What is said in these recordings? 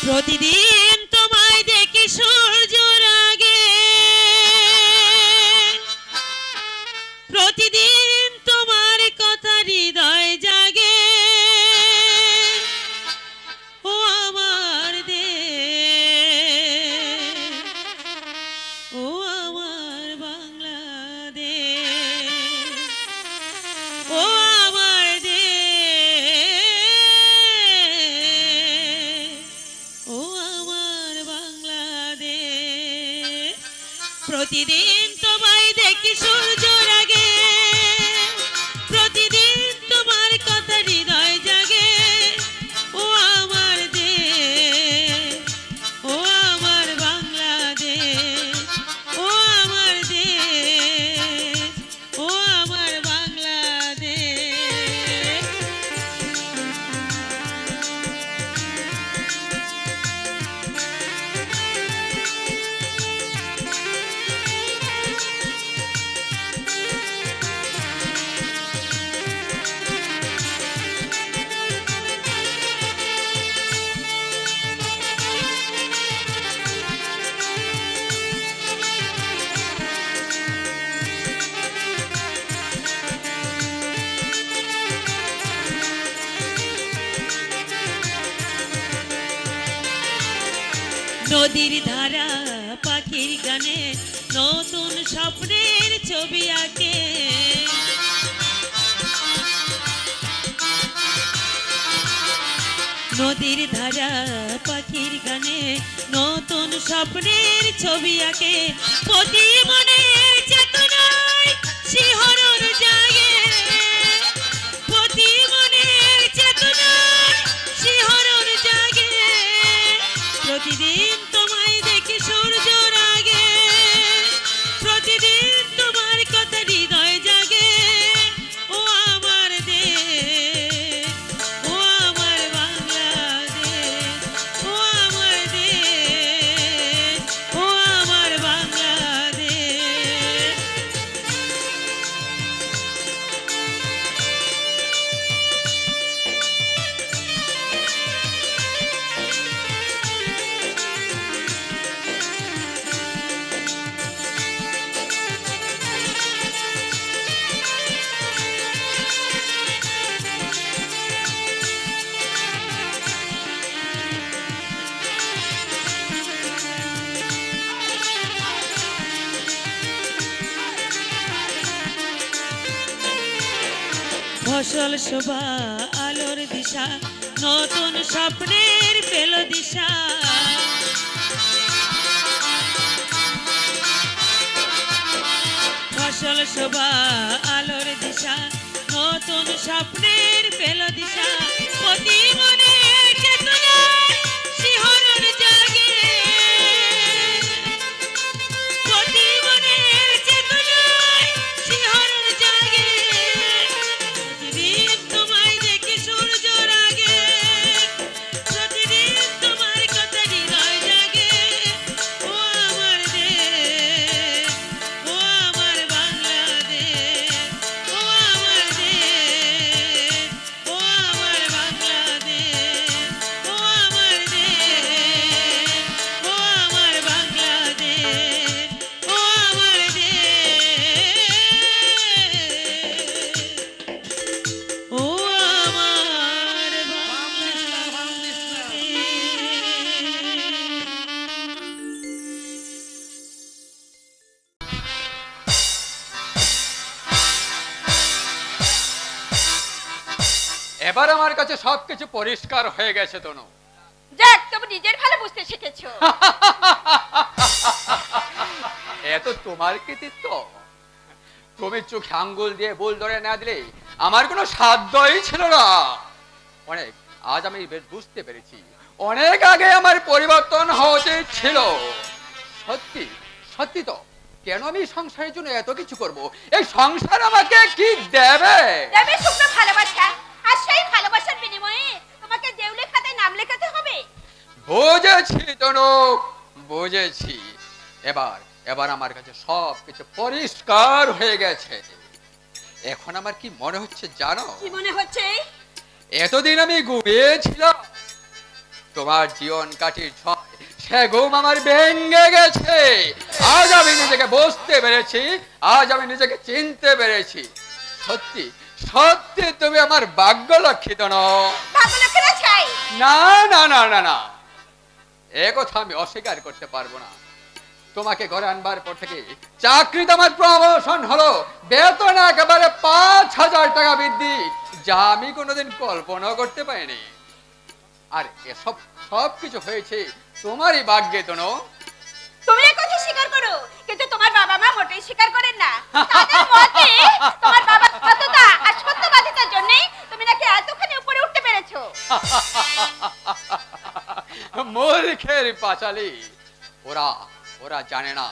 প্রতিদিন তোমায় দেখি সূর্যের আগে, প্রতিদিন তোমার কথা হৃদয় জাগে। ও আমার দেশ, ও আমার বাংলাদেশ, ও আমার দেশ, ও আমার বাংলাদেশ। প্রতিদিন তোমায় দেখি সূর্যের আগে, প্রতিদিন তোমার কথা হৃদয় জাগে। ও আমার দেশ, ও আমার বাংলাদেশ, ও আমার দেশ, ও আমার বাংলাদেশ। নদীর ধারা পাখির গানে নতুন স্বপ্নের ছবি আঁকে। নদীর ধারা পাখির গানে নতুন স্বপ্নের ছবি আঁকে। প্রতি মনের চেতনায় শিহরণ জাগে, প্রতি মনের চেতনায় শিহরণ জাগে। প্রতিদিন তোমায় দেখি সূর্যের আগে, প্রতিদিন তোমার কথা হৃদয় জাগে। ও আমার দেশ, ও আমার বাংলাদেশ, ও আমার দেশ, ও আমার বাংলাদেশ। ফসল শোভা আলোর দিশা, নতুন স্বপ্নের পেল দিশা। ফসল শোভা আলোর দিশা, নতুন স্বপ্নের পেল দিশা। প্রতি মনের চেতনায় শিহরণ জাগে, প্রতি মনের চেতনায় শিহরণ জাগে। প্রতিদিন তোমায় দেখি সূর্যের আগে, প্রতিদিন তোমার কথা হৃদয় জাগে। ও আমার দেশ, ও আমার বাংলাদেশ, ও আমার দেশ, ও আমার বাংলাদেশ, ও আমার দেশ, ও আমার বাংলাদেশ, ও আমার দেশ, ও আমার এবার আমার কাছে সবকিছু পরিষ্কার হয়ে গেছে তনু। যাক, তুমি নিজের ভালো বুঝতে শিখেছো। এত তোমার কৃতিত্ব। তুমি চোখে আঙ্গুল দিয়ে ভুল ধরে না দিলে আমার কোনো সাধ্যই ছিল না। অনেক আজ আমি বেশ বুঝতে পেরেছি, অনেক আগে আমার পরিবর্তন হতে ছিল। সত্যি সত্যি তো, কেন আমি সংসারের জন্য এত কিছু করব? এই সংসার আমাকে কি দেবে? দেবে শুকনো ভালোবাসা, আর সেই ভালোবাসার বিনিময়ে তোমাকে দেউলে খাতায় নাম লেখাতে হবে। বুঝেছি তনু, বুঝেছি। এবার এবার আমার কাছে সবকিছু পরিষ্কার হয়ে গেছে। এখন আমার কি মনে হচ্ছে জানো? কি মনে হচ্ছে? এতদিন আমি ঘুমিয়েছিলাম, তোমার জীবন কাটির ছয় সে ঘুম আমার ভেঙে গেছে। আজ আমি নিজেকে বুঝতে পেরেছি, আজ আমি নিজেকে চিনতে পেরেছি। সত্যি সত্যি তুমি আমার ভাগ্য লক্ষিত নও। না না না না না, এ কথা আমি অস্বীকার করতে পারবো না। তোমাকে ঘরে আনবার পর থেকে চাকরিতে আমার প্রমোশন হলো, বেতন একেবারে 5,000 টাকা বৃদ্ধি, যা আমি কোনোদিন কল্পনা করতে পারিনি। আর এসব সব কিছু হয়েছে তোমারই ভাগ্যে তো। তুমি এই কথা স্বীকার করো, কিন্তু তোমার বাবা মা মোটেই স্বীকার করেন না। তাদের মতে তোমার বাবার সততা আর সত্যবাদিতার জন্যই তুমি নাকি এতখানি উপরে উঠতে পেরেছো। মূর্খের পাঁচালী, ওরা ওরা জানে না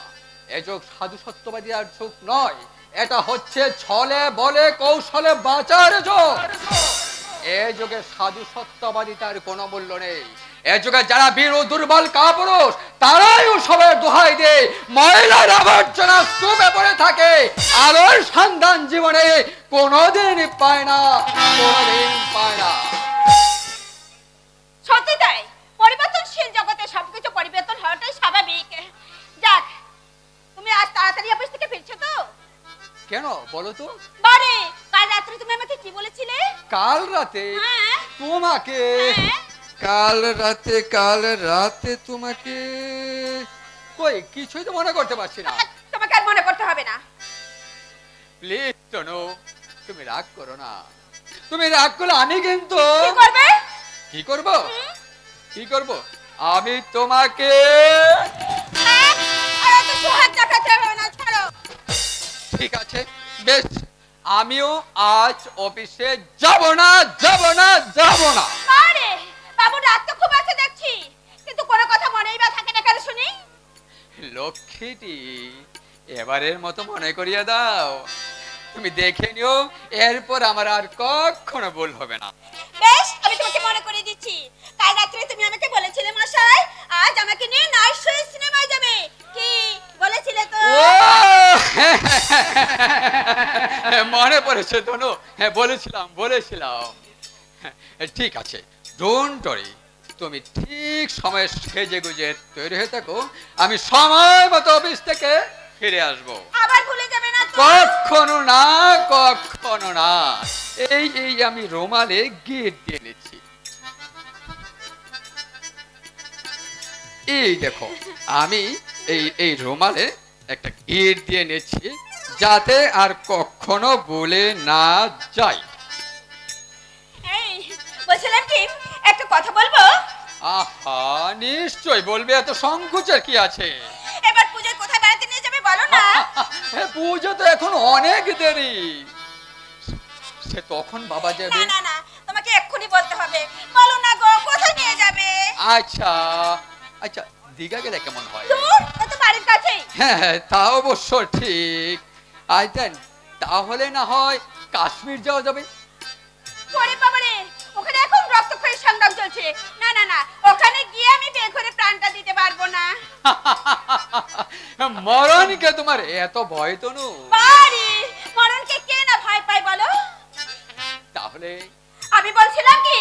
এ যুগ সাধু সত্যবাদী আর যুগ নয়, এটা হচ্ছে ছলে বলে কৌশলে বাঁচার যুগ। এ যুগে সাধু সত্যবাদিতার কোনো মূল্য নেই। এ যুগে যারা বীর ও দুর্বল কাপুরুষ তারাই সবের দোহাই দিয়ে ময়লার আবর্জনা স্তূপে পড়ে থাকে, আলোর সন্ধান জীবনে কোনোদিন পায় না, কোনোদিন পায় না। সত্যি তাই, পরিবর্তনশীল জগতে সবকিছু পরিবর্তন হওয়াটাই স্বাভাবিক। যাক, তুমি আজ তাড়াতাড়ি অফিস থেকে ফিরছো তো? কেন বলো তো? বারে, কাল রাতে তুমি আমাকে কি বলেছিলে? কাল রাতে হ্যাঁ তোমাকে, হ্যাঁ। কাল রাতে তোমাকে কই কিছুই তো মনে করতে পারছি না। তোমাকে আর মনে করতে হবে না। প্লিজ তনু, তুমি রাগ করো না। তুমি রাগ করলে আমি কিন্তু কি করবে? কি করব? কি করব? আমি তোমাকে আর এত সুহাগ দেখাতে হবে না, ছাড়ো। ঠিক আছে, বেশ, আমিও আজ অফিসে যাব না, যাব না, যাব না। আরে বাবু, রাত তো খুব আছে দেখছি, কিন্তু কোনো কথা মনেই বা থাকে না কেন শুনি? লক্ষ্মীটি, এবারের মতো মনে করিয়ে দাও। তুমি দেখে নিও, এরপর আমার আর কখনো ভুল হবে না। বেশ, আমি তোমাকে মনে করিয়ে দিচ্ছি। কাল রাত্রে তুমি আমাকে বলেছিলে মশাই আজ আমাকে নিয়ে নাইট শো সিনেমায় যাবে, কি বলেছিলে তো? মনে পড়েছে তনু, হ্যাঁ বলেছিলাম। ঠিক আছে, ডোন্ট ওয়ারি, তুমি ঠিক সময় সেজে গুজে তৈরি হয়ে থাকো, আমি সময় মতো অফিস থেকে ফিরে আসবো। আবার ভুলে যাবে না তো? কখনো না, কখনো না। এই আমি রুমালে গিট দিয়ে নিচ্ছি। এই দেখো, আমি এই রুমালে একটা গিট দিয়ে নিচ্ছি, যাতে আর কখনো ভুলে না যায়। এই বলছিলাম কি, একটা কথা বলবো? আহা, নিশ্চয় বলবে, এত সংকোচের কি আছে? এবার পূজায় কোথায় বেড়াতে নিয়ে যাবে বলো না? পুজো তো এখন অনেক দেরি, সে তখন বাবা না যাবে। না না, তোমাকে এক্ষুনি বলতে হবে, বলো না গো, কোথায় নিয়ে যাবে? আচ্ছা আচ্ছা, দীঘা গেলে কেমন হয়? দূর, ও তো বাড়ির কাছেই। হ্যাঁ, তা অবশ্য ঠিক। আইতেন, তাহলে না হয় কাশ্মীর যাওয়া যাবে। ওরে বাবারে, ওখানে এখন রক্তক্ষয়ী সংগ্রাম চলছে। না না না, ওখানে গিয়ে আমি বেঘরে প্রাণটা দিতে পারবো না। মরণকে তোমার এত ভয় তনু? বাড়ি মরণকে কে না ভয় পায় বলো? তাহলে আমি বলছিলাম কি,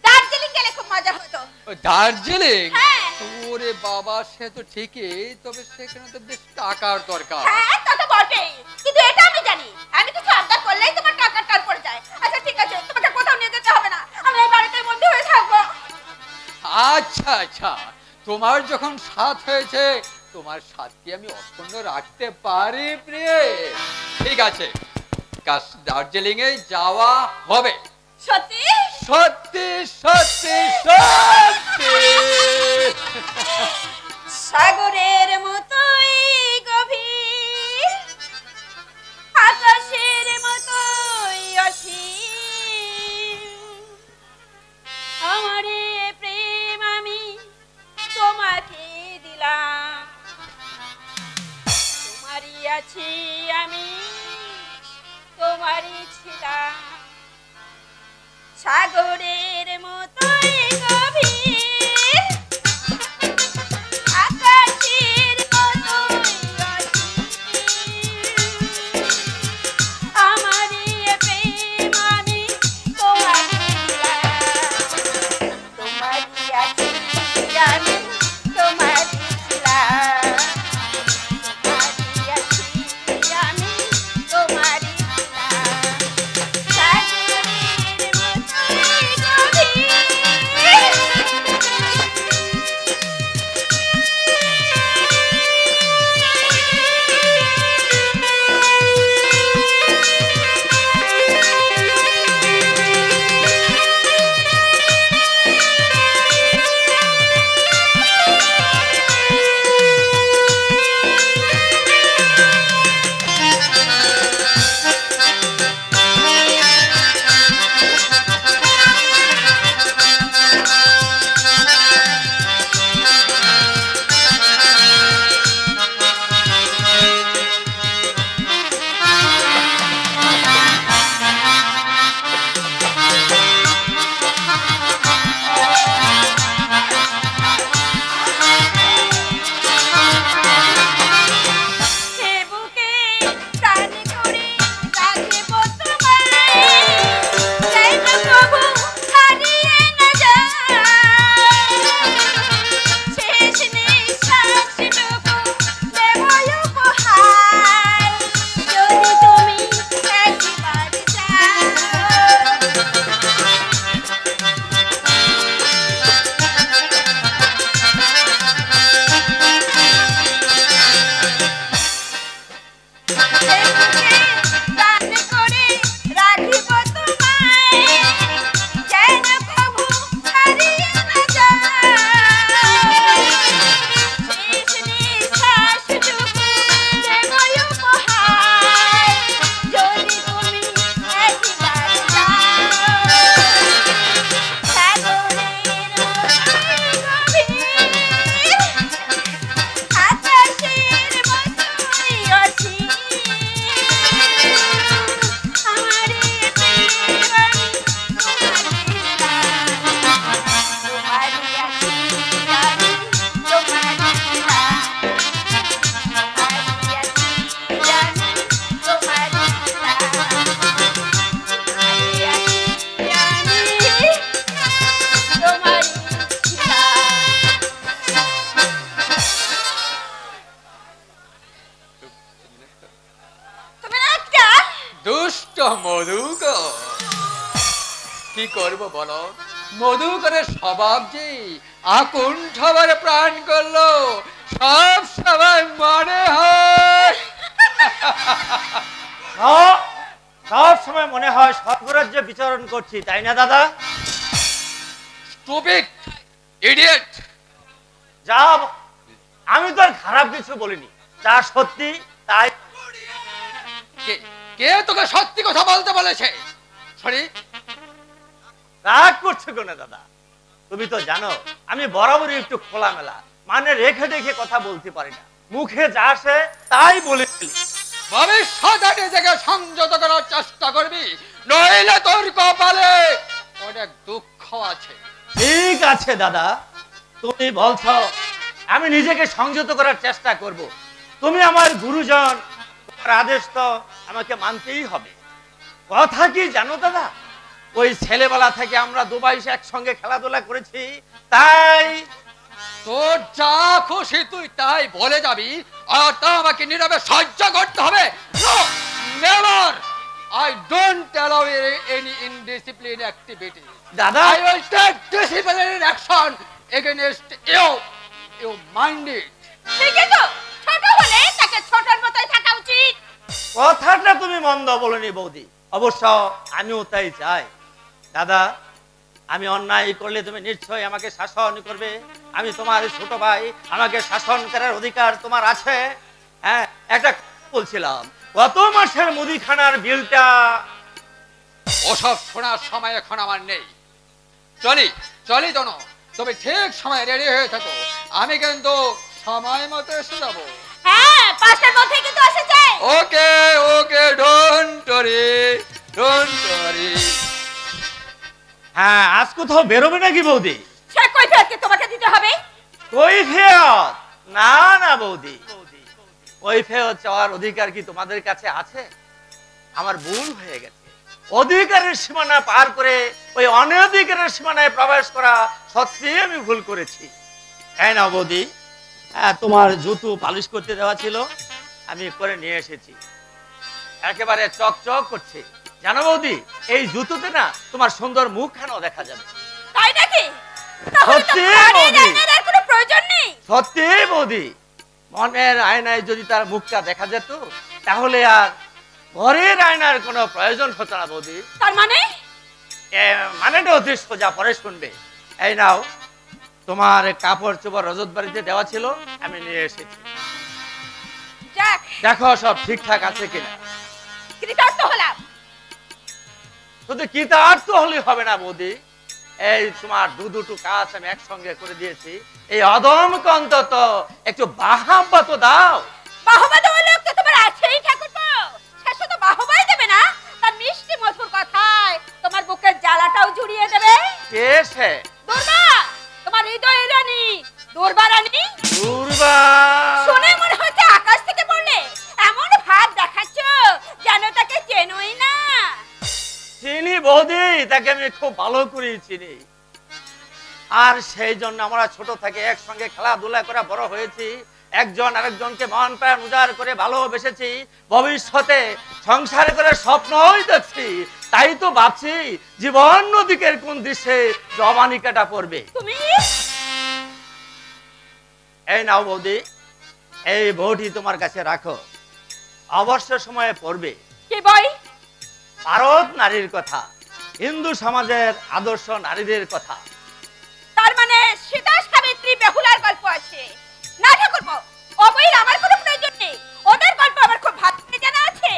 দার্জিলিং গেলে খুব মজা হতো। দার্জিলিং? হ্যাঁ। ওরে বাবা, সে তো ঠিকই, তবে সেখানে তো বেশ টাকার দরকার। হ্যাঁ, তা তো বটেই, কিন্তু এটা আমি জানি, আমি কিছু আবদার করলেই তোমার টাকার টান পড়ে যায়। আচ্ছা ঠিক আছে, তোমাকে কোথাও নিয়ে যেতে হবে না, আমরা এই বাড়িতে বন্ধু হয়ে থাকবো। আচ্ছা আচ্ছা, তোমার যখন সাথ হয়েছে, তোমার সাথকে আমি অক্ষুণ্ণ রাখতে পারি প্রিয়ে। ঠিক আছে, দার্জিলিং এ যাওয়া হবে। সত্যি সত্যি সত্যি সত্যি। সাগরের মতোই গভীর, আকাশের মতোই অসীম, আমার প্রেম আমি তোমাকে দিলাম, তোমারই আছি আমি, তোমারই ছিলাম, সাগরের মতোই গভীর, আকাশের মতোই অসীম, আমারই প্রেম আমি তোমাকে দিলাম, মধুকর কি করব বলো, মধুকরের স্বভাব যে আকুণ্ঠভাবে প্রাণ করলো সব সবাই মনে হয় সব সময় মনে হয় স্বর্গরাজ্যে বিচরণ করছি, তাই না দাদা? Stupid idiot. যা, আমি তো আর খারাপ কিছু বলিনি, যা সত্যি তাই। কে তোকে সত্যি কথা বলতে বলেছে? সরি, রাগ করছো কেন দাদা? তুমি তো জানো আমি বরাবরই একটু খোলামেলা, মানে রেখে রেখে কথা বলতে পারি না, মুখে যা আসে তাই বলে ফেলি। ভবিষ্যতে নিজেকে সংযত করার চেষ্টা করবি, নইলে তোর কপালে অনেক দুঃখ আছে। ঠিক আছে দাদা, তুমি বলছো, আমি নিজেকে সংযত করার চেষ্টা করব। তুমি আমার গুরুজন, তোমার আদেশ তো আমাকে মানতেই হবে। কথা কি জানো দাদা, ওই ছেলেবেলা থেকে আমরা দুবাই একসঙ্গে খেলাধুলা করেছি, তাই তোর যা খুশি তুই তাই বলে যাবি, আর তা আমাকে নীরবে সহ্য করতে হবে। No, never. I don't allow any indisciplined activity. দাদা, I will take disciplinary action against you. You mind it? ঠিক আছে, ছোট হলে তাকে ছোটর মতোই থাকা উচিত। কথাটা তুমি মন্দ বলনি বৌদি, অবশ্য আমিও তাই চাই। দাদা, আমি অন্যায় করলে তুমি নিশ্চয়ই আমাকে শাসন করবে। আমি তোমার ছোট ভাই, আমাকে শাসন করার অধিকার তোমার আছে। হ্যাঁ, একটা বলছিলাম, গত মাসের মুদিখানার বিলটা। ওসব শোনার সময় এখন আমার নেই। চলি দোনো, তুমি ঠিক সময় রেডি হয়ে থাকো, আমি কিন্তু সময় মতো এসে যাবো। হ্যাঁ, 5টার মধ্যে কিন্তু আসে যায়। ওকে ওকে, ডোন্ট ওয়ারি। হ্যাঁ, আজ কোথাও বেরোবে নাকি বৌদি? সে কৈফিয়ত তোমাকে দিতে হবে। কৈফিয়ত? না না বৌদি, কৈফিয়ত চাওয়ার অধিকার কি তোমাদের কাছে আছে? আমার ভুল হয়ে গেছে, অধিকারের সীমানা পার করে ওই অনধিকারের সীমানায় প্রবেশ করা সত্যি আমি ভুল করেছি। তাই না বৌদি? হ্যাঁ, তোমার জুতো পালিশ করতে দেওয়া ছিল, আমি করে নিয়ে এসেছি, একেবারে চকচক করছে। জানো বৌদি, এই জুতোতে না তোমার সুন্দর মুখখানাও দেখা যাবে। তাই নাকি? তাহলে তো সত্যি ঘরের বৌদি। আয়নার কোনো প্রয়োজন নেই। সত্যি বৌদি, মনের আয়নায় যদি তার মুখটা দেখা যেত, তাহলে আর ঘরের আয়নার কোনো প্রয়োজন হতো না বৌদি। তার মানে? মানেটা অতি সোজা, পরে শুনবে। এই নাও, তোমার কাপড় চোপড় রজত বাড়িতে দেওয়া ছিল, আমি নিয়ে এসেছি। যাক, দেখো সব ঠিকঠাক আছে কিনা। কৃতার্থ হলাম। শুধু কৃতার্থ হলে হবে না বৌদি, এই তোমার দুটো কাজ আমি একসঙ্গে করে দিয়েছি, এই অদমকে অন্তত একটু বাহাবা তো দাও। বাহবা দেওয়ার লোক তো তোমার আছেই ঠাকুরপো। সে শুধু বাহবাই দেবে না, তার মিষ্টি মধুর কথায় তোমার বুকের জ্বালাটাও জুড়িয়ে দেবে। কে সে? দুর্বা, তোমার হৃদয় রানী, দুর্বা রানী। দুর্বা? শুনে মনে হচ্ছে আকাশ থেকে পড়লে। এমন ভাব দেখাচ্ছ যেন তাকে চেনোই না। চিনি বৌদি, তাকে আমি খুব ভালো করে চিনি, আর সেই জন্য আমরা ছোট থেকে একসঙ্গে খেলাধুলা করে বড় হয়েছি, একজন আরেকজনকে মন প্রাণ উজাড় করে ভালোবেসেছি, ভবিষ্যতে সংসার করে স্বপ্নই দেখছি। তাই তো ভাবছি জীবন নদীকের কোন দৃশ্যে জবানিকাটা পড়বে। তুমি এই নাও বৌদি, এই বউটি তোমার কাছে রাখো। অবসর সময়ে পড়বে কি বই? ভারত নারীর কথা, হিন্দু সমাজের আদর্শ নারীদের কথা। তার মানে সীতা সাবিত্রী বেহুলার গল্প আছে? না ঠাকুরপো, ও বইয়ের আমার কোনো প্রয়োজন নেই। ওদের গল্প আমার খুব ভালো করে জানা আছে।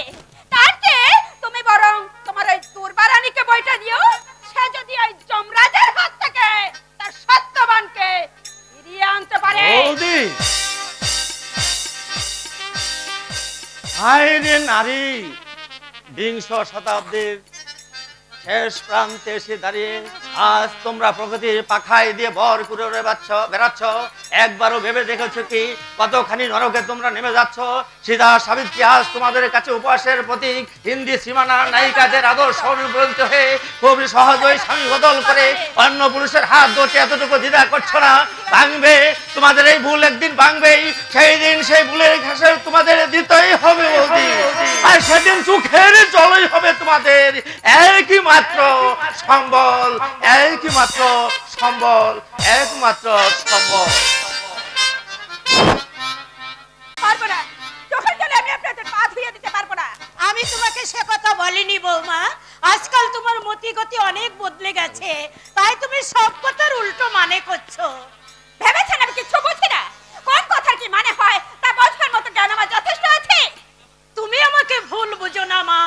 তার চেয়ে তুমি বরং তোমার ওই দুর্বারানীকে বইটা দিও। সে যদি ওই যমরাজের হাত থেকে তার সত্যবানকে ফিরিয়ে আনতে পারে। বৌদি, হায় রে নারী, বিংশ শতাব্দীর শেষ প্রান্তে এসে দাঁড়িয়ে আজ তোমরা প্রকৃতির পাখায় দিয়ে ভর করে বেড়াচ্ছ। একবারও ভেবে দেখেছো কি কতখানি নরকে তোমরা নেমে যাচ্ছ? সীতা সাবিত্রী আজ তোমাদের কাছে উপহাসের প্রতীক, হিন্দি সীমানার নায়িকাদের আদর্শ অনুপ্রাণিত হয়ে খুবই সহজেই স্বামী বদল করে অন্য পুরুষের হাত ধরতে এতটুকু দ্বিধা করছো না? ভাঙবে, তোমাদের এই ভুল একদিন ভাঙবেই। সেই দিন সেই ভুলের ঘাসে তোমাদের দিতেই হবে বৌদি, আর সেদিন চোখের জলই হবে তোমাদের একই মাত্র সম্বল, একই মাত্র সম্বল, একমাত্র সম্বল। পারবো না, চোখের জলে আমি আপনাদের পা ধুইয়ে দিতে পারবো না। আমি তোমাকে সে কথা বলিনি বৌমা। আজকাল তোমার মতি গতি অনেক বদলে গেছে, তাই তুমি সব কথার উল্টো মানে করছো। ভেবেছেন আমি কিছু বুঝি না? কোন কথার কি মানে হয় তা বোঝবার মতো জ্ঞান আমার যথেষ্ট আছে। তুমি আমাকে ভুল বুঝো না মা।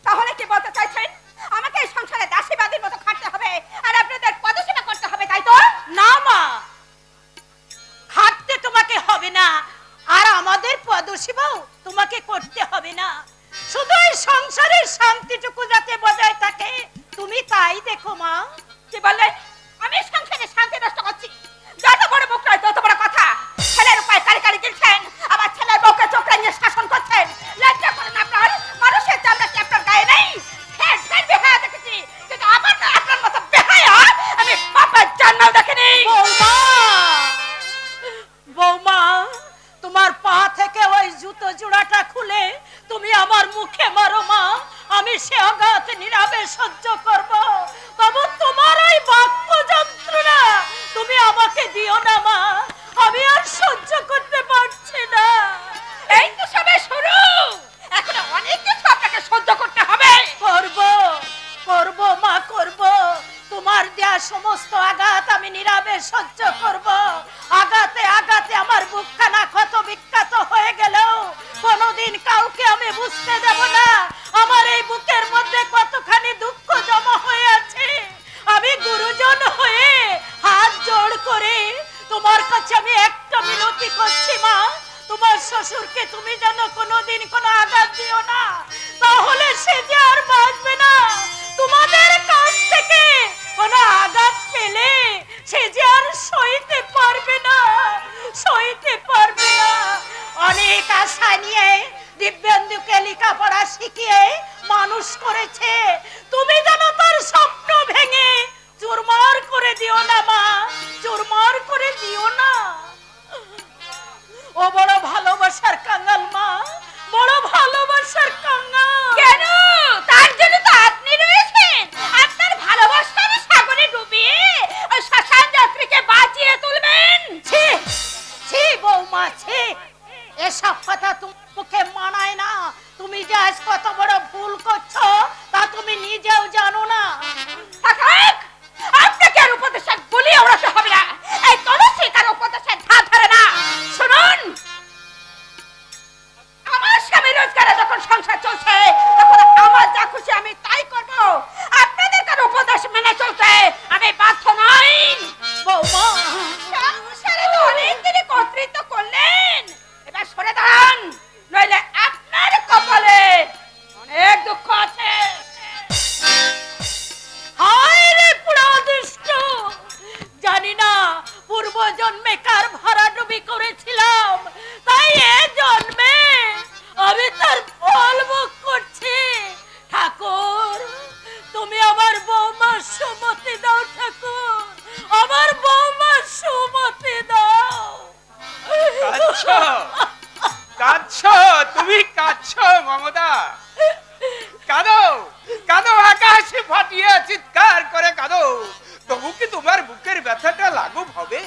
তাহলে কি বলতে চাইছেন? আমাকে এই সংসারে দাসীবাদীর মতো খাটতে হবে আর আপনাদের পদসেবা করতে হবে, তাই তো? না মা, খাটতে তোমাকে হবে না, আর আমাদের পদসেবাও তোমাকে করতে হবে না। শুধু এই সংসারের শান্তিটুকু যাতে বজায় থাকে তুমি তাই দেখো মা। কি বললেন? আমি সংসারে শান্তি নষ্ট করছি? যত বড় মুখ নয় তত বড় কথা। ছেলের উপায় কারি কারি দিচ্ছেন, আবার ছেলের বউকে চোখে নিয়ে শাসন করছেন। লজ্জা করেন আপনার? মানুষের চামড়া কি আপনার গায়ে নেই? বেহায়া দেখেছি, কিন্তু আপনার মতো বেহায়া আমি বাবার জন্মও দেখিনি। বৌমা, বৌমা, তোমার পা থেকে ওই জুতো জোড়াটা খুলে তুমি আমার মুখে মারো মা, আমি সে আঘাত নীরবে সহ্য করব। তবু তোমার ওই বাক্য যন্ত্রণা তুমি আমাকে দিও না মা, আমি আর সহ্য করতে পারছি না। এই তো সবে শুরু, এখনো অনেক কিছু আপনাকে সহ্য করতে হবে। করব, করব মা, করব। তোমার দেয়া সমস্ত আঘাত আমি নীরবে সহ্য করব। আঘাতে আঘাতে আমার বুকখানা ক্ষত বিক্ষত হয়ে গেল কোনোদিন কাউকে আমি বুঝতে দেব না আমার এই বুকের মধ্যে কতখানি দুঃখ জমা হয়ে আছে। আমি গুরুজন হয়ে হাত জোড় করে তোমার কাছে আমি একটা মিনতি করছি মা, তোমার শ্বশুরকে তুমি যেন কোনোদিন কোনো আঘাত দিও না, তাহলে সে যে আর বাঁচবে না। তোমাদের কাছ থেকে কোনো আঘাত পেলে সে যে আর সইতে পারবে না, সইতে পারবে না। অনেক আশা নিয়ে দিব্যেন্দুকে লেখাপড়া শিখিয়ে মানুষ করেছে, তুমি যেন তার স্বপ্ন ভেঙে চুরমার করে দিও না মা, চুরমার করে দিও না। ও বড় ভালোবাসার কাঙ্গাল মা, বড় ভালোবাসার কাঙ্গাল। কেন? তার জন্য তো আপনি রয়েছেন। আপনার ভালোবাসার সাগরে ডুবিয়ে ওই শ্মশান যাত্রীকে বাঁচিয়ে তুলবেন। ছি ছি বৌমা, ছি, এসব কথা তোমার মুখে মানায় না। তুমি যে আজ কত বড় ভুল করছো তা তুমি নিজেও জানো না। থাক, আপনাকে আর উপদেশক বলিয়ে ওড়াতে হবে না। এই তুলসী কার উপদেশের ধার ধারে না। শুনুন, আমার স্বামী রোজগারে যখন সংসার চলছে তখন আমার যা খুশি আমি তাই করব। আপনাদের কার উপদেশ মেনে চলতে আমি বাধ্য নই। বৌমা, সংসারে তো অনেক দিনই কর্তৃত্ব করলেন, এবার সরে দাঁড়ান, নইলে আপনার কপালে অনেক দুঃখ আছে। হায় রে পুরা দুষ্ট, জানি না পূর্ব জন্মে কার ভরাডুবি করেছিলাম, তাই এ জন্মে আমি তার ফল ভোগ করছি। ঠাকুর, তুমি আমার বৌমার সুমতি দাও, ঠাকুর, আমার বৌমার সুমতি দাও। কাঁদছো, কাঁদছো, তুমি কাঁদছো মমতা? কাঁদো, কাঁদো, আকাশে ফাটিয়ে চিৎকার করে কাঁদো, তবু কি তোমার বুকের ব্যথাটা লাঘব হবে?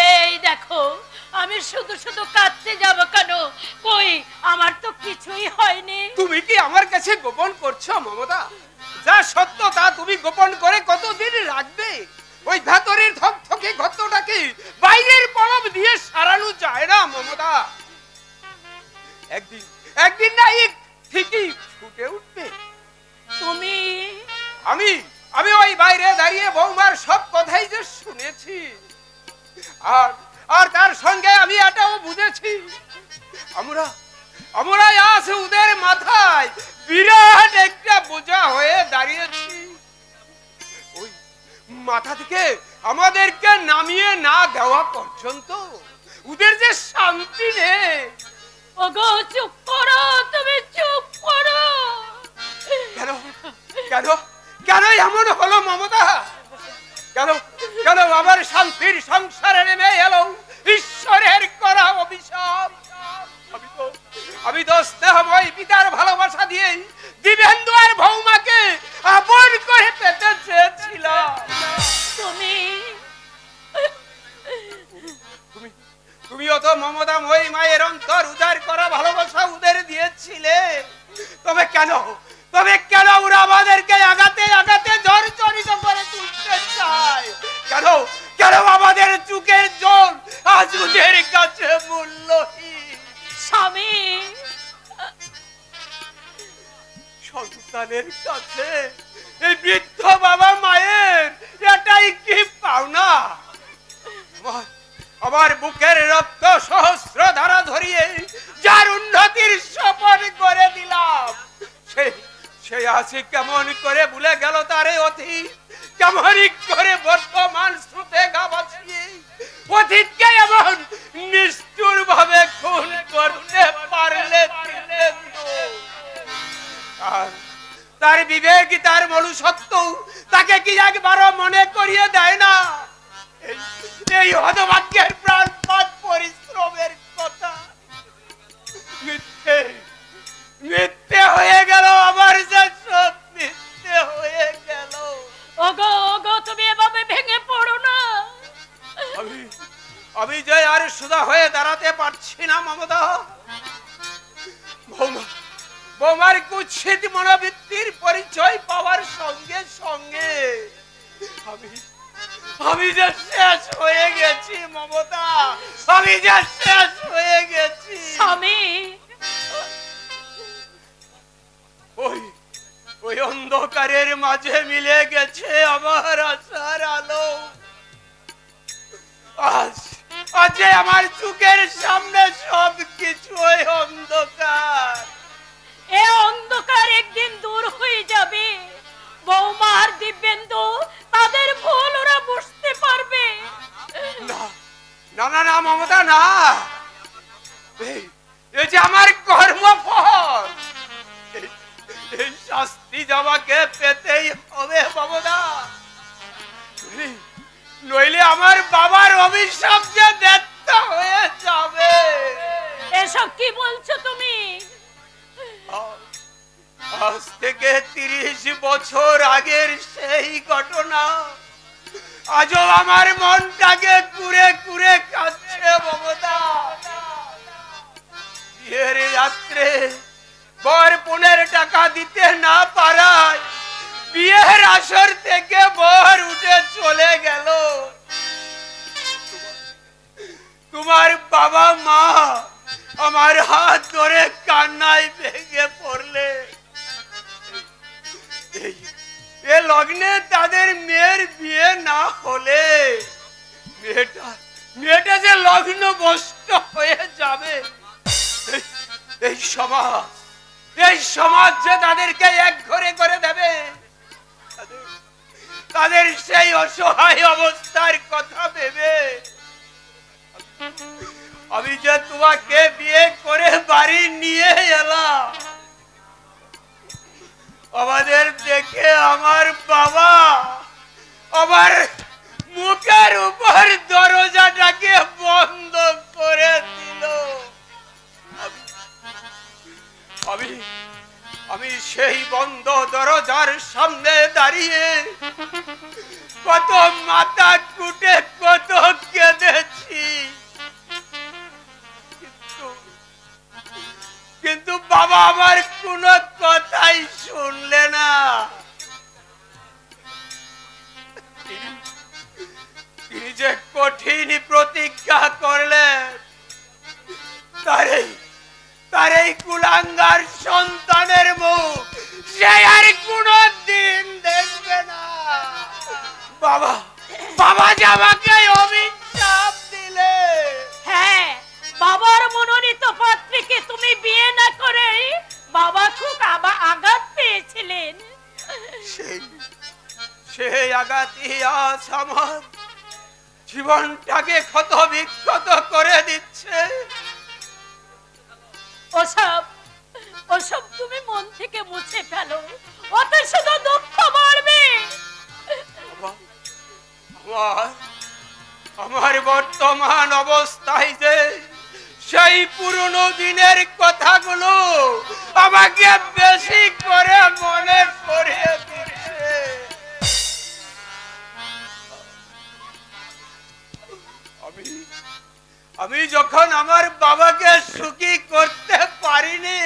এই দেখো, আমি শুধু শুধু কাঁদতে যাব কেন? কই, আমার তো কিছুই হয়নি। তুমি কি আমার কাছে গোপন করছো মমতা? যা সত্য তা তুমি গোপন করে কতদিন রাখবে? ওই ভেতরের ধকধকে ঘটনাটাকে বাইরের পলব দিয়ে সারানো যায় না মমতা। একদিন একদিন না ঠিকই ফুটে উঠবে। তুমি আমি আমি ওই বাইরে দাঁড়িয়ে বৌমার সব কথাই যে শুনেছি, আর আর তার সঙ্গে আমি এটাও বুঝেছি, আমরা আমরা আজ ওদের মাথায় বিরাট একটা বোঝা হয়ে দাঁড়িয়েছি। ওই মাথা থেকে আমাদেরকে নামিয়ে না দেওয়া পর্যন্ত ওদের যে শান্তি নেই। ওগো চুপ করো, তুমি চুপ করো। কেন কেন কেন এমন হলো মমতা? কেন কেন আমার শান্তির সংসারে নেমে এলো ঈশ্বরের করা অভিশাপ? আমি তো স্নেহময় পিতার ভালোবাসা দিয়ে দিবেন্দু আর ভৌমাকে আপন করে পেতে চেয়েছিলাম। তুমি তুমি তুমিও তো মমতাময়ী মায়ের অন্তর উদার করা ভালোবাসা ওদের দিয়েছিলে। তবে কেন ওরা আমাদেরকে আগাতে আগাতে জর্জরিত করে তুলতে চায়? কেন কেন আমাদের চোখের জল আজ ওদের কাছে মূল্যহীন? স্বামী, সন্তানের কাছে এই বৃদ্ধ বাবা মায়ের এটাই কি পাওনা? আমার বুকের রক্ত সহস্র ধারা ধরিয়ে যার উন্নতির শপথ করে দিলাম, সে আছে কেমন করে ভুলে গেল তারে অতীত? কেমন করে বর্তমান স্রোতে গা ভাসিয়ে অতীতকে এমন নিষ্ঠুর ভাবে খুন করতে পারলে? তার বিবেক, তার মনুষ্যত্ব তাকে কি একবারও মনে করিয়ে দেয় না এই হতভাগ্যের প্রাণপাত পরিশ্রমের কথা? মিথ্যে হয়ে গেল, আমার যে সব মিথ্যে হয়ে গেল। ওগো ওগো, তুমি এভাবে ভেঙে পড়ো না। আমি যে আর সুধা হয়ে দাঁড়াতে পারছি না মমতা। বৌমার কুৎসিত মনোবৃত্তির পরিচয় পাওয়ার সঙ্গে সঙ্গে আমি যে শেষ হয়ে গেছি মমতা, আমি যে শেষ হয়ে গেছি। স্বামী, ওই অন্ধকারের মাঝে মিলে গেছে আমার আশার আলো। আজ আমার চোখের সামনে সব কিছু ওই অন্ধকার। এ অন্ধকার একদিন দূর হয়ে যাবে। বৌমা আর দিব্যেন্দু তাদের ভুল ওরা বুঝতে পারবে। না না না মমতা, না, এই যে আমার কর্মফল, এই শাস্তি আমাকে পেতেই হবে মমতা, নইলে আমার বাবার অভিশাপ যে ব্যর্থ হয়ে যাবে। এসব কি বলছো তুমি? আজ থেকে 30 বছর আগের সেই ঘটনা আজও আমার মনটাকে কুরে কুরে খাচ্ছে মমতা। বিয়ের রাত্রে বর 15 টাকা দিতে না পারায় বিয়ের আসর থেকে বর উঠে চলে গেল। তোমার বাবা মা আমার হাত ধরে কান্নায় ভেঙে পড়লে। এ লগ্নে তাদের মেয়ের বিয়ে না হলে মেয়েটা যে লগ্ন ভ্রষ্ট হয়ে যাবে। এই সমাজ যে তাদেরকে এক ঘরে করে দেবে। তাদের সেই অসহায় অবস্থার কথা ভেবে আমি যে তোমাকে বিয়ে করে বাড়ি নিয়ে এলাম, আমাদের দেখে আমার বাবা আমার মুখের উপর দরজাটাকে বন্ধ করে দিল। আমি সেই বন্ধ দরজার সামনে দাঁড়িয়ে কত মাথা কুটে কত প্রতিজ্ঞা করলেন তার এই কুলাঙ্গার সন্তানের মুখ সে আর কোনদিন দেখবে না। বাবা বাবা যে আমাকে অভিশাপ দিলে। হ্যাঁ, বাবার মনোনীত পাত্রীকে তুমি বিয়ে না করে বাবা খুব আঘাত পেয়েছিলেন। সেই আঘাতই আজ আমার জীবনটাকে ক্ষত বিক্ষত করে দিচ্ছে। ওসব তুমি মন থেকে মুছে ফেলো, ওতে শুধু দুঃখ বাড়বে। আমার বর্তমান অবস্থায় যে সেই পুরনো দিনের কথাগুলো আমাকে বেশি করে মনে করিয়ে দিচ্ছে। আমি যখন আমার বাবাকে সুখী করতে পারিনি,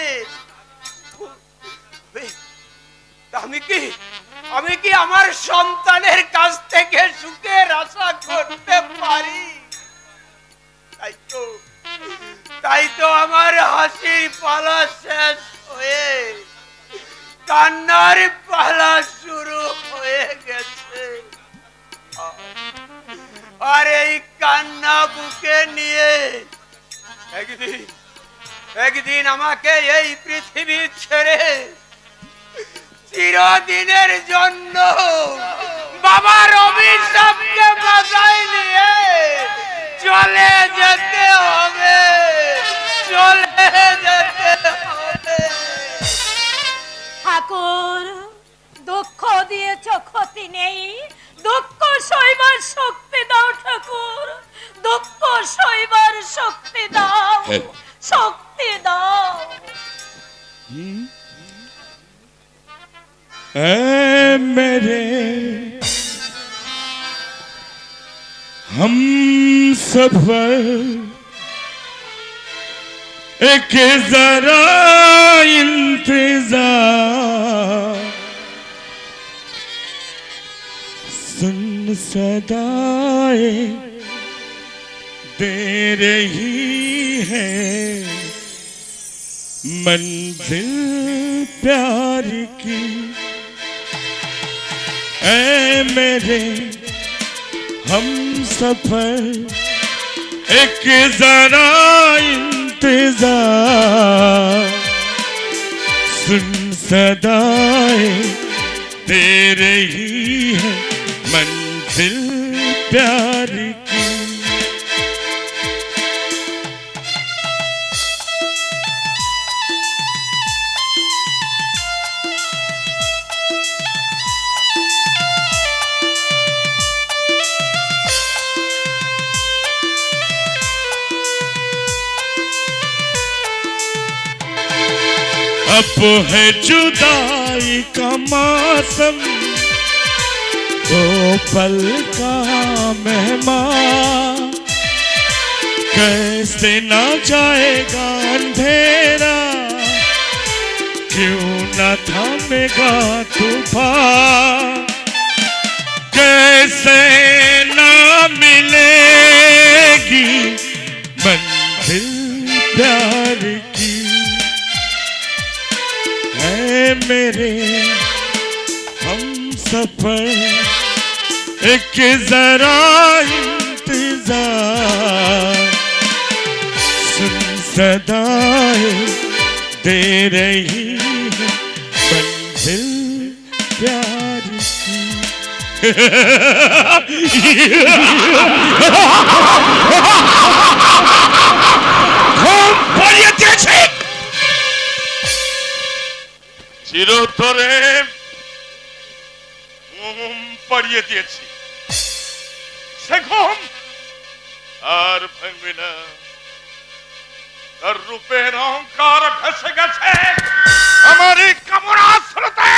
আমি কি আমার সন্তানের কাছ থেকে সুখের আশা করতে পারি? তাই তো আমার হাসির পালা শেষ হয়ে কান্নার পালা শুরু হয়ে গেছে। আর এই কান্না বুকে নিয়ে একদিন আমাকে এই পৃথিবী ছেড়ে চিরদিনের জন্য বাবার অভিশাপকে মাথায় নিয়ে চলে যেতে হবে, চলে যেতে হবে। ঠাকুর, দুঃখ দিয়েছ ক্ষতি নেই, দুঃখ সইবার শক্তি দাও ঠাকুর, দুঃখ সইবার শক্তি দাও, শক্তি দাও। मेरे हम सफर एक जरा इंतजार सुन सदाए दे रही है मंजिल प्यार की। ऐ मेरे हम सफर एक जरा इंतजार सुन सदाए दे रही है मंजिल प्यार की। अब है जुदाई का मौसम, दो पल का मेहमान, कैसे न जाएगा अंधेरा, क्यों न थमेगा तूफान, कैसे न मिलेगी मंजिल प्यार की। मेरे हम सफर एक जरा इंतजार सुन सदाए दे रही है मंजिल प्यार की। চিরতরে ঘুম পাড়িয়ে দিয়েছি, সে ঘুম আর ভাঙবে না। তার রূপের অহংকার ভেসে গেছে আমার এই কামনা স্রোতে।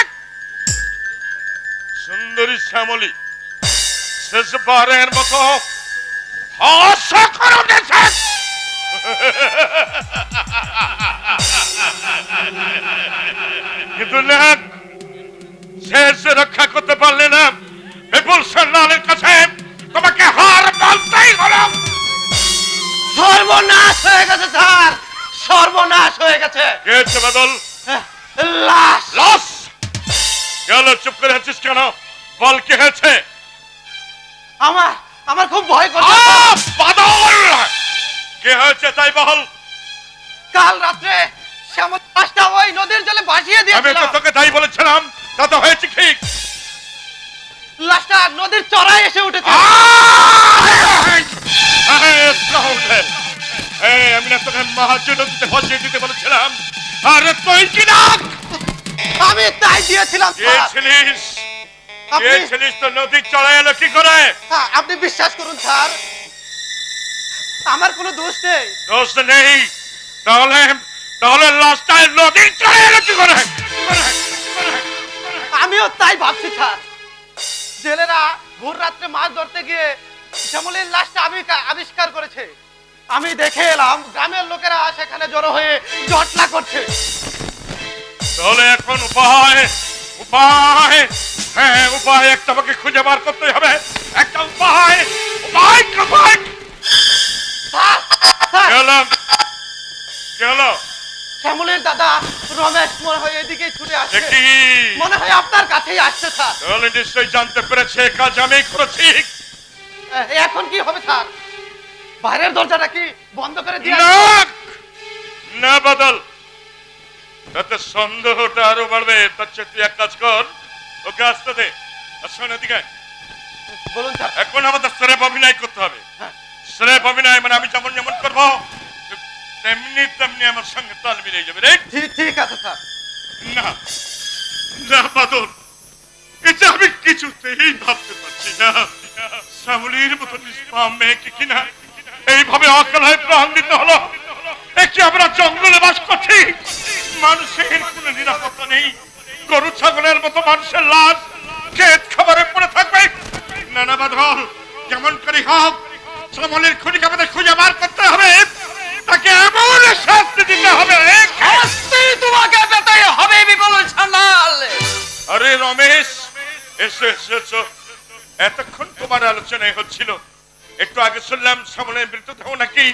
সুন্দরী শ্যামলী শেষবারের মতো হাস্য করে উঠেছে। কিন্তু না, শেষ রক্ষা করতে পারলে না। বিপুল সেনার কাছে তোমাকে হার মানতেই হলো। সর্বনাশ হয়ে গেছে স্যার, সর্বনাশ হয়ে গেছে। কে হচ্ছে বাদল? লাশ। লাশ? গেল, চুপ করে আছিস কেন? বল কি হয়েছে? আমার খুব ভয় করছে। বাদল, কে হয়েছে তাই বল। কাল রাত্রে শ্যামল লাশটা ওই নদীর জলে ভাসিয়ে আমি দিয়েছিলাম। তো তোকে তাই বলেছিলাম, তা তো হয়েছে কি? লাশটা নদীর চড়ায় এসে উঠেছে। আমি না তোকে মাহাজ নদীতে ভাসিয়ে দিতে বলেছিলাম, আরে তুই কি না? আমি তাই দিয়েছিলাম স্যার। গেছিলিস? আপনি গেছিলিস তো নদীর চড়ায় এলো কি করে? আপনি বিশ্বাস করুন স্যার, আমার কোনো দোষ নেই। দোষ নেই? তাহলে তাহলে লাশটা নদীর চড়ায় এলো কি করে? আমিও তাই ভাবছি স্যার। জেলেরা ভোর রাত্রে মাছ ধরতে গিয়ে শ্যামলের লাশটা আবিষ্কার করেছে। আমি দেখে এলাম গ্রামের লোকেরা সেখানে জড়ো হয়ে জটলা করছে। তাহলে এখন উপায় উপায় হ্যাঁ উপায় একটা আমাকে খুঁজে বার করতে হবে। একটা উপায় উপায় উপায় গেলাম গেল। শ্যামলের দাদা রমেশ মনে হয় এদিকে ছুটে আসছে। দেখি মনে হয় আপনার কাছেই আসছে স্যার। তাহলে নিশ্চয়ই জানতে পেরেছে কাজ আমি করেছি। এখন কি হবে স্যার? বাইরের দরজাটা কি বন্ধ করে দিয়ে না না বদল, তাতে সন্দেহটা আরো বাড়বে। তার চেয়ে তুই এক কাজ কর, ওকে আসতে দে। শোন এদিকে, বলুন স্যার। এখন আমাদের স্রেফ অভিনয় করতে হবে। হ্যাঁ। স্রেফ অভিনয় মানে আমি যেমন যেমন করবো তেমনি তেমনি আমার সঙ্গে তাল মিলিয়ে যাবে। ঠিক আছে স্যার। না না বাদল, এটা আমি কিছুতেই ভাবতে পারছি না। শ্যামলীর মতো নিষ্পাপ মেয়েকে কিনা এইভাবে অকালায় প্রাণ দিতে হলো। একে আমরা জঙ্গলে বাস করছি, মানুষের কোনো নিরাপত্তা নেই। গরু ছাগলের মতো মানুষের লাশ ক্ষেত খাবারে পড়ে থাকবে। না না বাদল, কেমন করে হোক শ্যামলীর খুনিকে আমাদের খুঁজে বার করতে হবে। তাকে এমন শাস্তি দিতে হবে, শাস্তি তোমাকে পেতে হবে বিপুল সান্যাল। আরে রমেশ, এসো এসো। এতক্ষণ তোমার আলোচনায় হচ্ছিল, একটু আগে শুনলাম শ্যামলের মৃতদেহ নাকি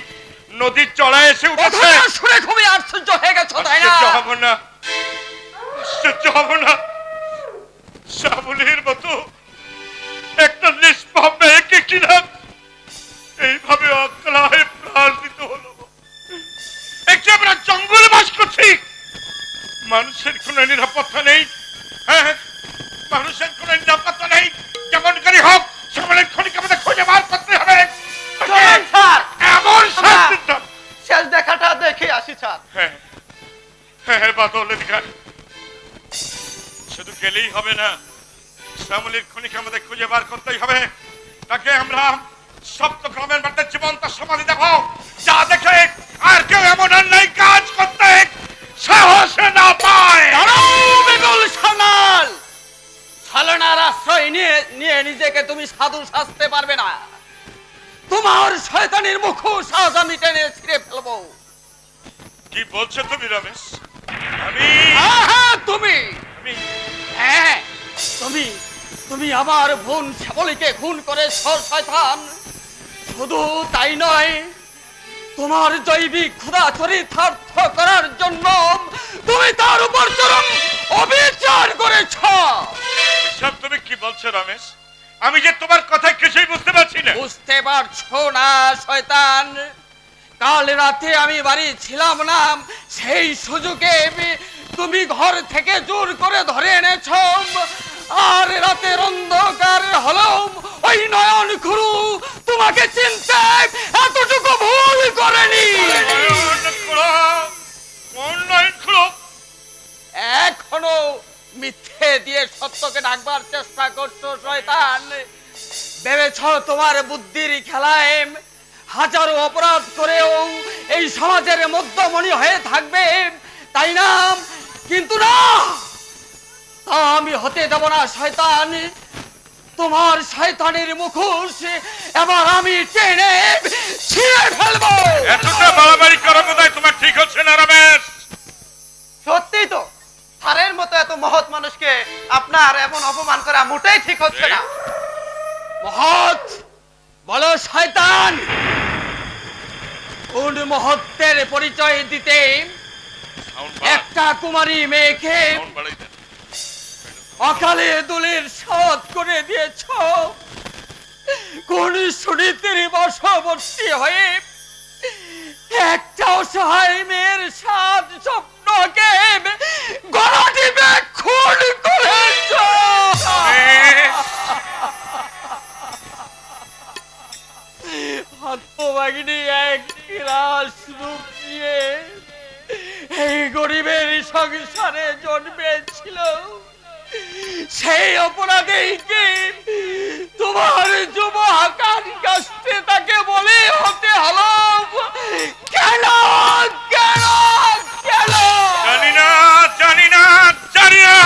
নদীর চড়ায় এসে উঠেছে। শুনে খুবই আশ্চর্য হয়ে গেছো তাই না? আশ্চর্য হব না, আশ্চর্য হব না। শ্যামলের মতো একটা নিষ্পাপ মেয়েকে কিনা এইভাবে অকালায় প্রাণ দিতে হলো। একটু আমরা জঙ্গলে বাস করছি, মানুষের কোনো নিরাপত্তা নেই। হ্যাঁ, মানুষের কোনো নিরাপত্তা নেই। যেমন করে হোক শ্যামলের খুনিকে আমাদের খুঁজে বার করতে হবে। এমন শাস্তি দাও। শেষ দেখাটা দেখে আসি স্যার। হ্যাঁ হ্যাঁ বাদল, শুধু গেলেই হবে না, শ্যামলীর খুনিকে আমাদের খুঁজে বার করতেই হবে। তাকে আমরা সপ্ত গ্রামের মধ্যে জীবন্ত সমাধি দেব, যা দেখে আর কেউ এমন অন্যায় কাজ করতে সাহস না পায়। বিপুল সান্যাল, ছলনার আশ্রয় নিয়ে নিজেকে তুমি সাধু সাজতে পারবে না। তোমার শয়তানের মুখোশ আজ আমি টেনে ছিঁড়ে ফেলবো। কি বলছো তুমি রমেশ? আমি তুমি হ্যাঁ তুমি তুমি আমার বোন শ্যামলীকে খুন করে শয়তান। শুধু তাই নয়, তোমার জৈবিক ক্ষুধা চরিতার্থ করার জন্য তুমি তার উপর চরম অবিচার করেছ। সব তুমি কি বলছো রমেশ? আমি যে তোমার কথা কিছুই বুঝতে পারছি না। বুঝতে পারছো না শয়তান? কাল রাতে আমি বাড়ি ছিলাম না, সেই সুযোগে তুমি ঘর থেকে জোর করে ধরে এনেছ। আর রাতের অন্ধকার হলো ওই নয়ন খুরু তোমাকে চিনতে এতটুকু ভুল করেনি। এখনো মিথ্যে দিয়ে সত্যকে ডাকবার চেষ্টা করছো শয়তান। ভেবেছ তোমার বুদ্ধির খেলায় হাজারো অপরাধ করেও এই সমাজের মধ্যমণি হয়ে থাকবে, তাই না? কিন্তু না, তা আমি হতে দেব না শয়তান। তোমার শয়তানের মুখোশ এবার আমি টেনে ছিঁড়ে ফেলবো। এতটা বাড়াবাড়ি করা বোধহয় তোমার ঠিক হচ্ছে না রমেশ। সত্যি তো, স্যারের মতো এত মহৎ মানুষকে আপনার এমন অপমান করা মোটেই ঠিক হচ্ছে না। মহৎ বলো শয়তান, মহত্বের পরিচয় দিতে একটা কুমারী মেয়েকে অকালে দলের সাথ করে দিয়েছ। কোন সুনীতির বশবর্তী হয়ে একটা অসহায় মেয়ের সাত স্বপ্নকে গলা টিপে খুন করেছ। হতভাগিনী এক রাস রূপ নিয়ে এই গরিবের সংসারে জন্মেছিল। সেই অপরাধীকে তোমার যুব আকার কাছে তাকে বলে হতে হলো কেন কেন কেন? জানি না জানি না জানি না।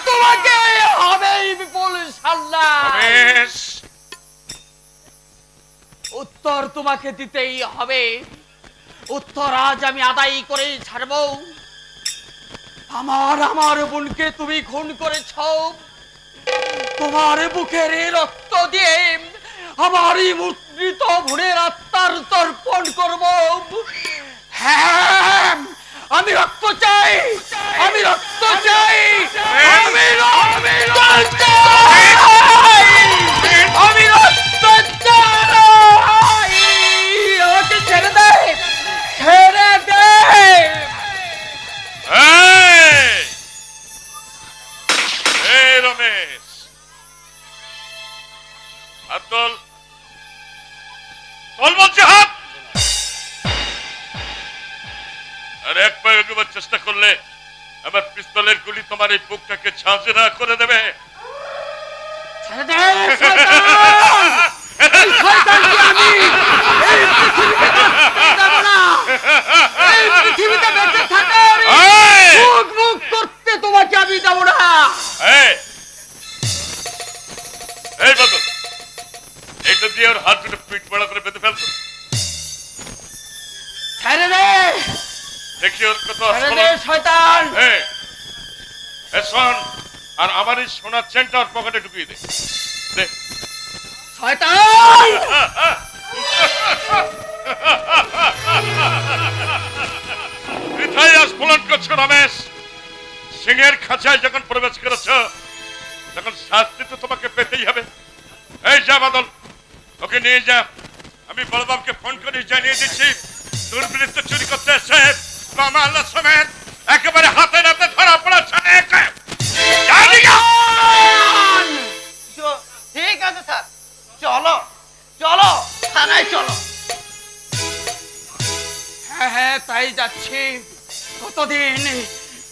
তোমাকে হবেই বিপুল সাল্লাহ। উত্তর তোমাকে দিতেই হবে। উত্তর আজ আমি আদায় করেই ছাড়বো। আমার বোনকে তুমি খুন করেছ। তোমার বুকের রক্ত দিয়ে আমারই মৃত বোনের আত্মার তর্পণ করব। হ্যাঁ, আমি রক্ত চাই, আমি রক্ত চাই, আমি রক্ত চাই, আমি রক্ত চাই। ওকে ছেড়ে দে, ছেড়ে দে। রমেশ, হাত তোল, তোল বলছে হাত। আর এক পায়ে এগোবার চেষ্টা করলে আমার পিস্তলের গুলি তোমার এই বুকটাকে ঝাঁঝরা করে দেবে। ছেড়ে দে শয়তান! এই শয়তানকে আমি এই পৃথিবীতে বাঁচতে দেব না। এই পৃথিবীতে বেঁচে থাকার মুখ করতে তোমাকে আমি দেব না। এই বদল, এটা দিয়ে ওর হাত দুটো পিঠ বড় করে বেঁধে ফেলতো। ছেড়ে দে, দেখি ওর কত ছেড়ে দে শয়তান। শোন, আর আমার এই সোনার চেনটা ওর পকেটে ঢুকিয়ে দে। শয়তান! বৃথাই আস্ফলন করছো রমেশ। সিংহের খাঁচায় যখন প্রবেশ করেছ তখন শাস্তি তো তোমাকে পেতেই হবে। এই যা বাদল, ওকে নিয়ে যা। আমি বলবাবকে ফোন করে জানিয়ে দিচ্ছি দুর্বৃত্ত চুরি করতে এসে মামা আল্লাহ সমেত একেবারে হাতে নাতে ধরা পড়েছে। ঠিক আছে স্যার, চলো চলো থানায় চলো। হ্যাঁ হ্যাঁ, তাই যাচ্ছি।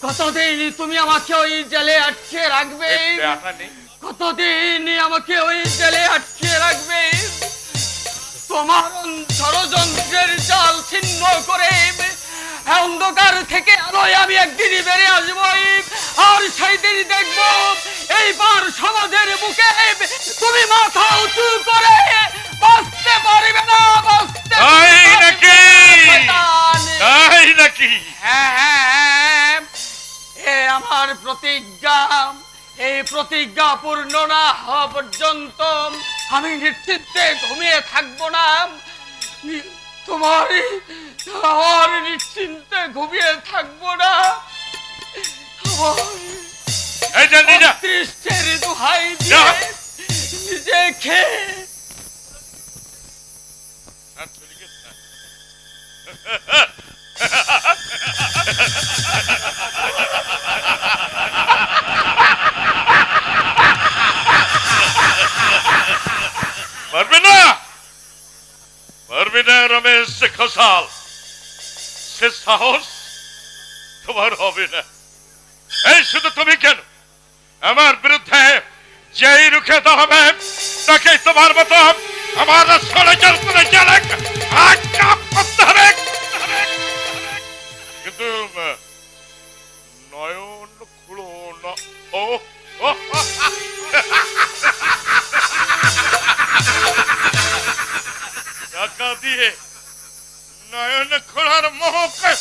কতদিন তুমি আমাকে ওই জেলে আটকে রাখবে? কতদিন আমাকে ওই জেলে আটকে রাখবে? তোমার ষড়যন্ত্রের জাল ছিন্ন করে অন্ধকার থেকে আলোয় আমি একদিনই বেরিয়ে আসবই। আর সেই দিন দেখব এইবার সমাজের বুকে তুমি মাথা উঁচু করে বাঁচতে পারবে না, বাঁচতে নাকি? হ্যাঁ, এ আমার প্রতিজ্ঞা। এই প্রতিজ্ঞা পূর্ণ না হওয়া পর্যন্ত আমি নিশ্চিন্তে ঘুমিয়ে থাকবো না। তোমার নিশ্চিন্তে ঘুমিয়ে থাকবো না। দৃষ্টের দোহাই দিয়ে নিজে খেয়ে পারবে না রমেশ খোসাল, সে সাহস তোমার হবে না। এই শুধু তুমি কেন, আমার বিরুদ্ধে যেই রুখে দাঁড়াবে তাকে তোমার মতো আমার ষড়যন্ত্র করে করতে হবে। কিন্তু নয়ন খুলো না। ও টাকা দিয়ে নয়ন খোলার মোহকে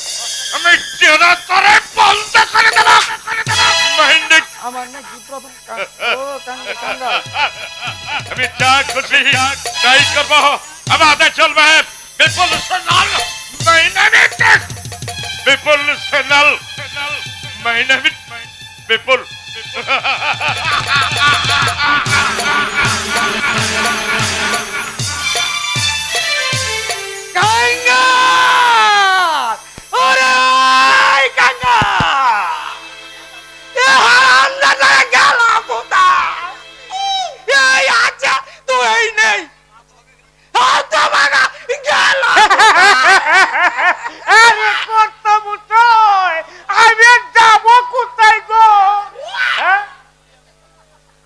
আমি জেরা করে বন্ধ করে দেব। আমার নাকি প্রথম আমি যা খুশি তাই করবো, আমাদের চলবে বিপুল channel. My name is Vipul. Ganga! Oray, Ganga! Ye haramzada gala puta! Ye acha tu ei nei. Hato baga gala. আরে কত মুঠোয় আমি যাব কোথায় গো?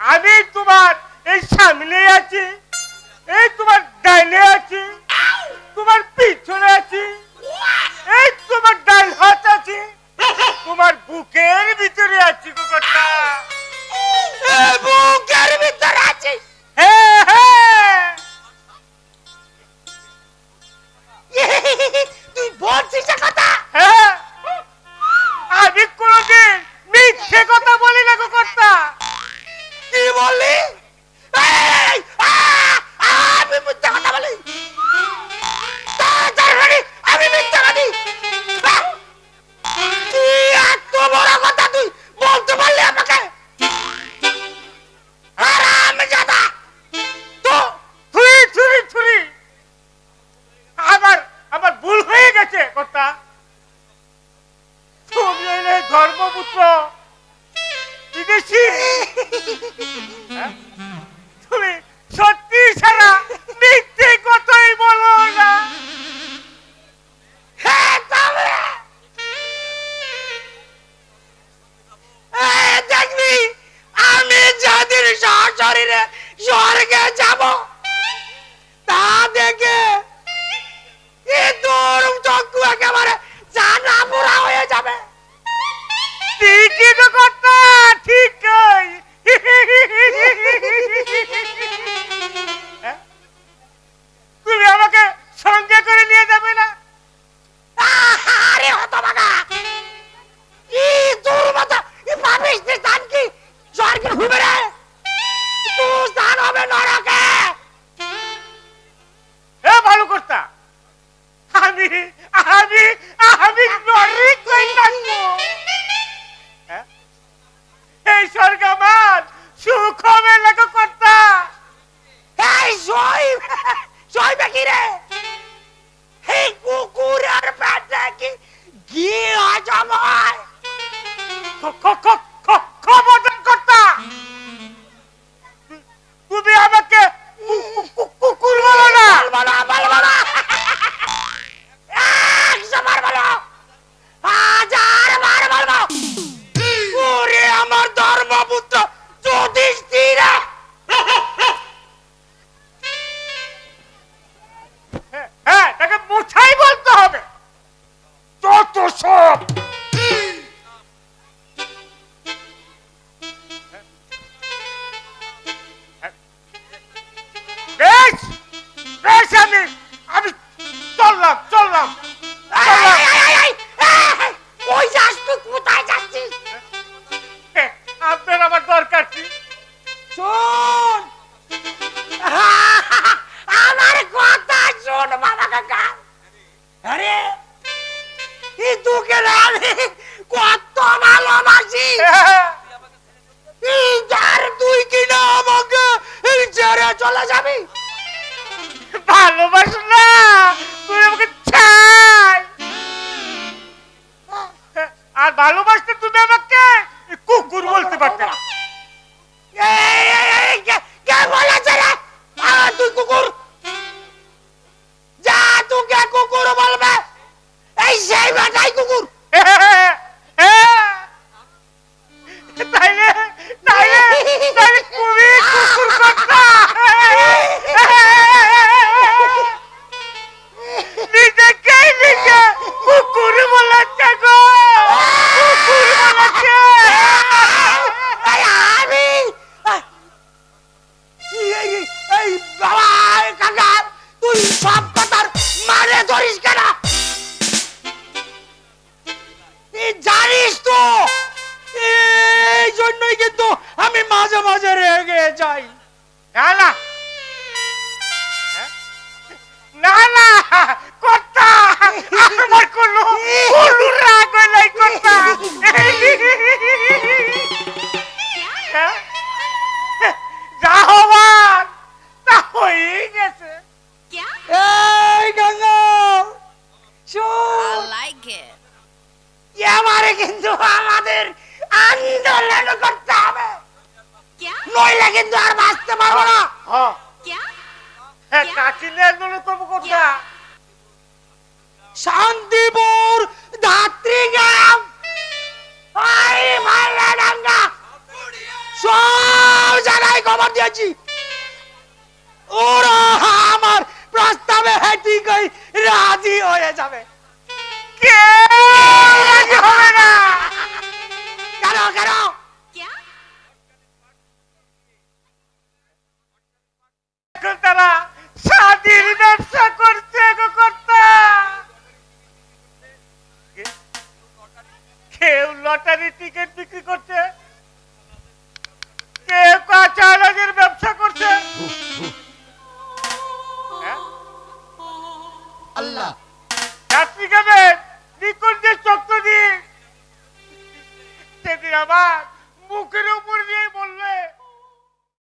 আমি তোমার এই সামনে আছি, এই তোমার ডাইনে আছি, তোমার পিছনে আছি, এই তোমার ডান হাত আছে, তোমার বুকের ভিতরে আছি গো কথা। বুকের ভিতরে আছি? হ্যাঁ হ্যাঁ। তুই বলছিস কথা? হ্যাঁ, আমি কোনদিন মিথ্যে কথা বলি না গো কর্তা। কি বললি? আমি মিথ্যে কথা বলি? আমি মিথ্যে বলি? এত বড় কথা তুই বলতে পারলি আমাকে? আমি জাদা তো ছুরি আমার ভুল হয়ে গেছে কর্তা। তুমি এলে ধর্মপুত্র বিদেশি, তুমি সত্যি সারা মিথ্যে কথাই বলো না। দেখবি আমি যাদের সশরীরে স্বর্গে যাব তা দেখে তোর চক্ষু একেবারে জানা পোড়া হয়ে যাবে। ঠিকই তো কথা, ঠিক। তুমি আমাকে সঙ্গে করে নিয়ে যাবে না? আরে হতভাগা, তোর মতো পাপিস স্থান কি স্বর্গে হবে রে? তোর স্থান হবে নরকে। এ ভালো কর্তা, আমি নরক কই থাকবো? এই স্বর্গ আমার সুখ হবে না গো কর্তা। এই সইবে কি রে? এই কুকুরের পেটে কি ঘি হজম হয়? খবরদার কর্তা, তুমি আমাকে কুকুর বলো না। বলো না, 100 বার বলো, 1000 বার বলবো। ওরে আমার ধর্মপুত্র যুধিষ্ঠির, হ্যাঁ তাকে মুছাই বলতে হবে। যত সব বেশ আমি চললাম। ওই যাস তুই, কোথায় যাচ্ছিস? আপনার আমার দরকার কি? শোন আমার কথা, শোন বাবা কাকা। আরে এই তোকে আমি কত ভালোবাসি, যার তুই কিনা আমাকে ছেড়ে চলে যাবি। ভালোবাস না, তুই আমাকে ছাড়। শান্তিপুর ধাত্রী গ্রাম ডাঙ্গা সব জায়গায় খবর দিয়েছি। ওরা আমার প্রস্তাবে ঠিক রাজি হয়ে যাবে। কেউ রাজি হবে না। কেন কেন? তারা স্বাধীন ব্যবসা করছে গো কর্তা। কেউ লটারি টিকিট বিক্রি করছে, কেউ কাঁচা আনাজের ব্যবসা করছে,